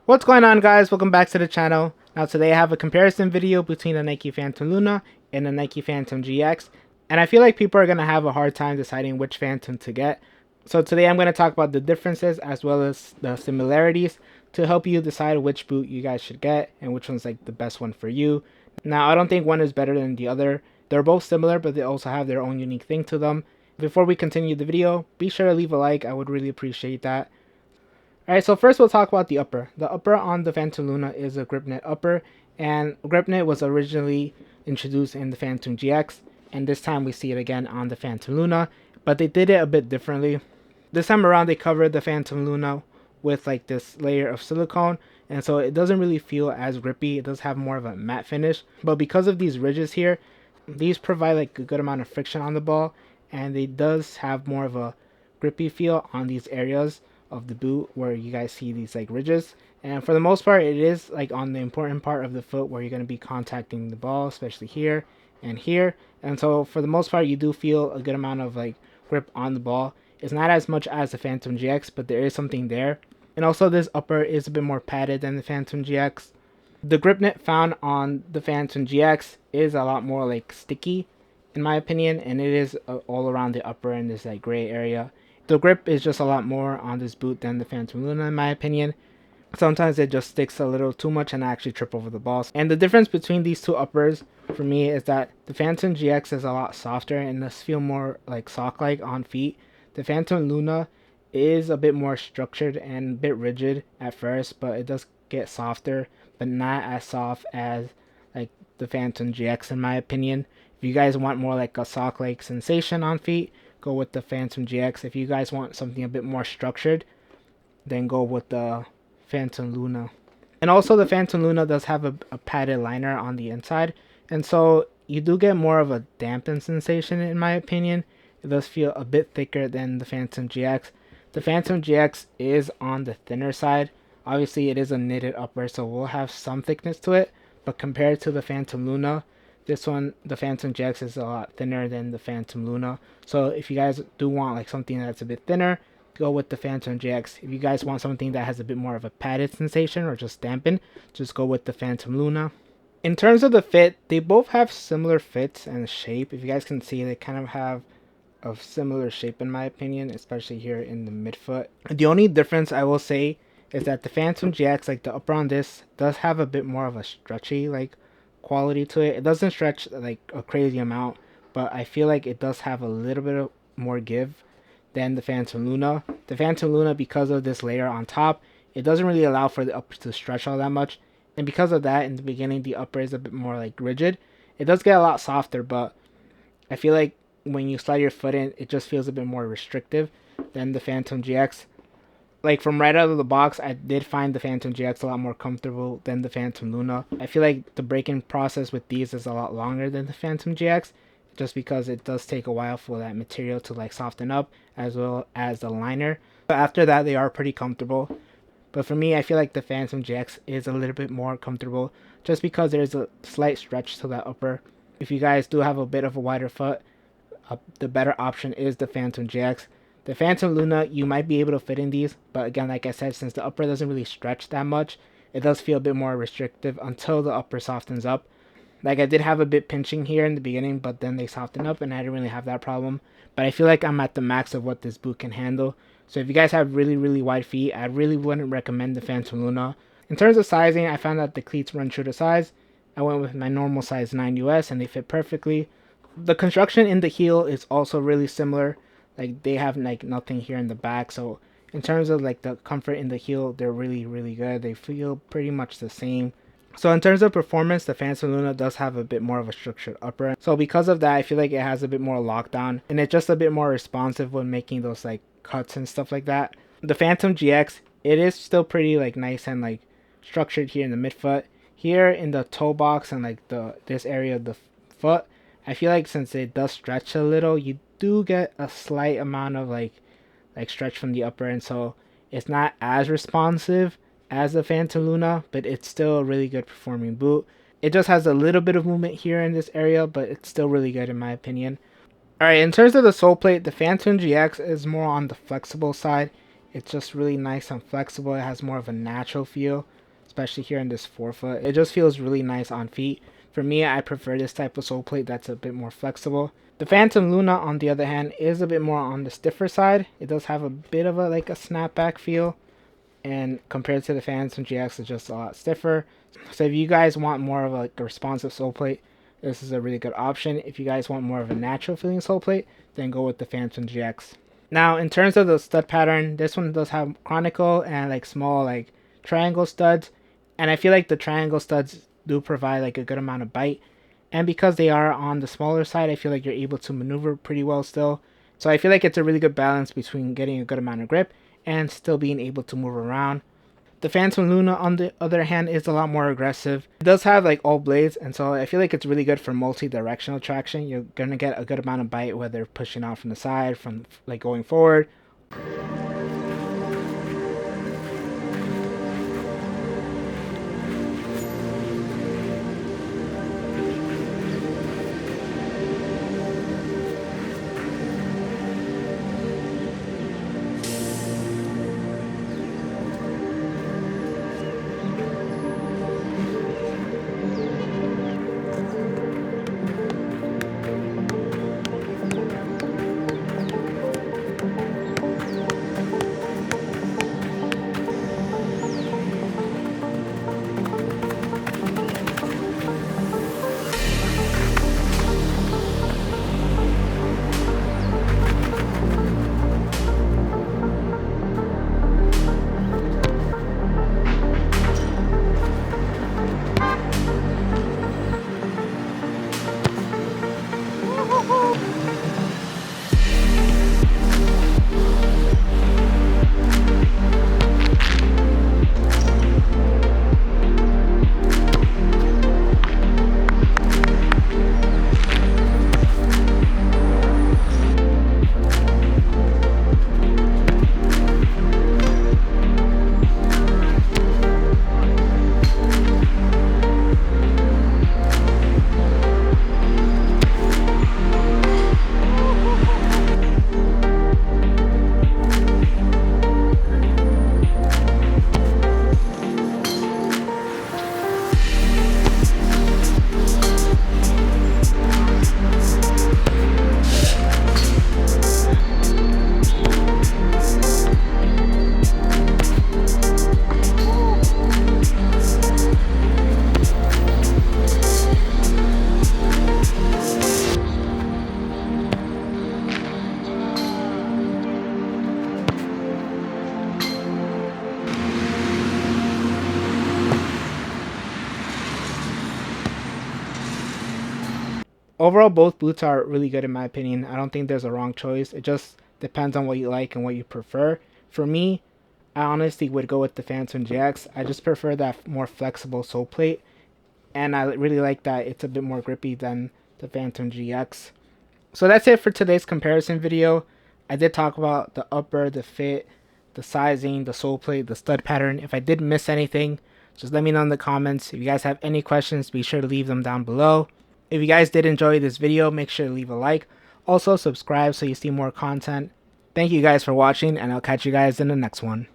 What's going on, guys? Welcome back to the channel. Now today I have a comparison video between the Nike Phantom Luna and the Nike Phantom GX, and I feel like people are going to have a hard time deciding which Phantom to get. So today I'm going to talk about the differences as well as the similarities to help you decide which boot you guys should get and which one's like the best one for you. Now I don't think one is better than the other. They're both similar, but they also have their own unique thing to them. Before we continue the video, be sure to leave a like. I would really appreciate that. Alright, so first we'll talk about the upper. The upper on the Phantom Luna is a grip knit upper, and grip knit was originally introduced in the Phantom GX, and this time we see it again on the Phantom Luna, but they did it a bit differently. This time around they covered the Phantom Luna with like this layer of silicone, and so it doesn't really feel as grippy. It does have more of a matte finish, but because of these ridges here, these provide like a good amount of friction on the ball, and it does have more of a grippy feel on these areas of the boot where you guys see these like ridges. And for the most part, it is like on the important part of the foot where you're going to be contacting the ball, especially here and here. And so for the most part, you do feel a good amount of like grip on the ball. It's not as much as the Phantom GX, but there is something there. And also this upper is a bit more padded than the Phantom GX. The grip knit found on the Phantom GX is a lot more like sticky in my opinion, and it is all around the upper in this like gray area. The grip is just a lot more on this boot than the Phantom Luna in my opinion. Sometimes it just sticks a little too much and I actually trip over the balls. And the difference between these two uppers for me is that the Phantom GX is a lot softer and does feel more like sock-like on feet. The Phantom Luna is a bit more structured and a bit rigid at first, but it does get softer, but not as soft as like the Phantom GX in my opinion. If you guys want more like a sock-like sensation on feet, go with the Phantom GX. If you guys want something a bit more structured, then go with the Phantom Luna. And also the Phantom Luna does have a padded liner on the inside, and so you do get more of a dampened sensation in my opinion. It does feel a bit thicker than the Phantom GX. The Phantom GX is on the thinner side. Obviously it is a knitted upper, so we'll have some thickness to it, but compared to the Phantom Luna, this one, the Phantom GX, is a lot thinner than the Phantom Luna. So if you guys do want like something that's a bit thinner, go with the Phantom GX. If you guys want something that has a bit more of a padded sensation or just dampened, just go with the Phantom Luna. In terms of the fit, they both have similar fits and shape. If you guys can see, they kind of have a similar shape in my opinion, especially here in the midfoot. The only difference I will say is that the Phantom GX, like the upper on this, does have a bit more of a stretchy like quality to it. It doesn't stretch like a crazy amount, but I feel like it does have a little bit of more give than the Phantom Luna. The Phantom Luna, because of this layer on top, it doesn't really allow for the upper to stretch all that much, and because of that, in the beginning the upper is a bit more like rigid. It does get a lot softer, but I feel like when you slide your foot in, it just feels a bit more restrictive than the Phantom GX. Like from right out of the box, I did find the Phantom GX a lot more comfortable than the Phantom Luna. I feel like the break-in process with these is a lot longer than the Phantom GX, just because it does take a while for that material to like soften up, as well as the liner. But after that, they are pretty comfortable. But for me, I feel like the Phantom GX is a little bit more comfortable, just because there's a slight stretch to that upper. If you guys do have a bit of a wider foot, the better option is the Phantom GX. The Phantom Luna, you might be able to fit in these, but again, like I said, since the upper doesn't really stretch that much, it does feel a bit more restrictive until the upper softens up. Like I did have a bit pinching here in the beginning, but then they softened up and I didn't really have that problem. But I feel like I'm at the max of what this boot can handle. So if you guys have really wide feet, I really wouldn't recommend the Phantom Luna. In terms of sizing, I found that the cleats run true to size. I went with my normal size 9 US and they fit perfectly. The construction in the heel is also really similar. Like they have like nothing here in the back, so in terms of like the comfort in the heel, they're really good. They feel pretty much the same. So in terms of performance, the Phantom Luna does have a bit more of a structured upper, so because of that, I feel like it has a bit more lockdown and it's just a bit more responsive when making those like cuts and stuff like that. The Phantom GX, it is still pretty like nice and like structured here in the midfoot. Here in the toe box and like this area of the foot, I feel like since it does stretch a little, you do get a slight amount of like stretch from the upper, and so it's not as responsive as the Phantom Luna, but it's still a really good performing boot. It just has a little bit of movement here in this area, but it's still really good in my opinion. Alright, in terms of the sole plate, the Phantom GX is more on the flexible side It's just really nice and flexible. It has more of a natural feel, especially here in this forefoot. It just feels really nice on feet. For me, I prefer this type of sole plate that's a bit more flexible. The Phantom Luna, on the other hand, is a bit more on the stiffer side. It does have a bit of a snapback feel, and compared to the Phantom GX, it's just a lot stiffer. So if you guys want more of a responsive sole plate, this is a really good option. If you guys want more of a natural feeling sole plate, then go with the Phantom GX. Now, in terms of the stud pattern, this one does have chronicle and small triangle studs, and I feel like the triangle studs do provide a good amount of bite, and because they are on the smaller side, I feel like you're able to maneuver pretty well still. So I feel like it's a really good balance between getting a good amount of grip and still being able to move around. The Phantom Luna, on the other hand, is a lot more aggressive. It does have all blades, and so I feel like it's really good for multi-directional traction. You're gonna get a good amount of bite, whether pushing out from the side, from going forward. Overall, both boots are really good in my opinion. I don't think there's a wrong choice. It just depends on what you like and what you prefer. For me, I honestly would go with the Phantom GX. I just prefer that more flexible sole plate, and I really like that it's a bit more grippy than the Phantom GX. So that's it for today's comparison video. I did talk about the upper, the fit, the sizing, the sole plate, the stud pattern. If I did miss anything, just let me know in the comments. If you guys have any questions, be sure to leave them down below. If you guys did enjoy this video, make sure to leave a like. Also subscribe so you see more content. Thank you guys for watching, and I'll catch you guys in the next one.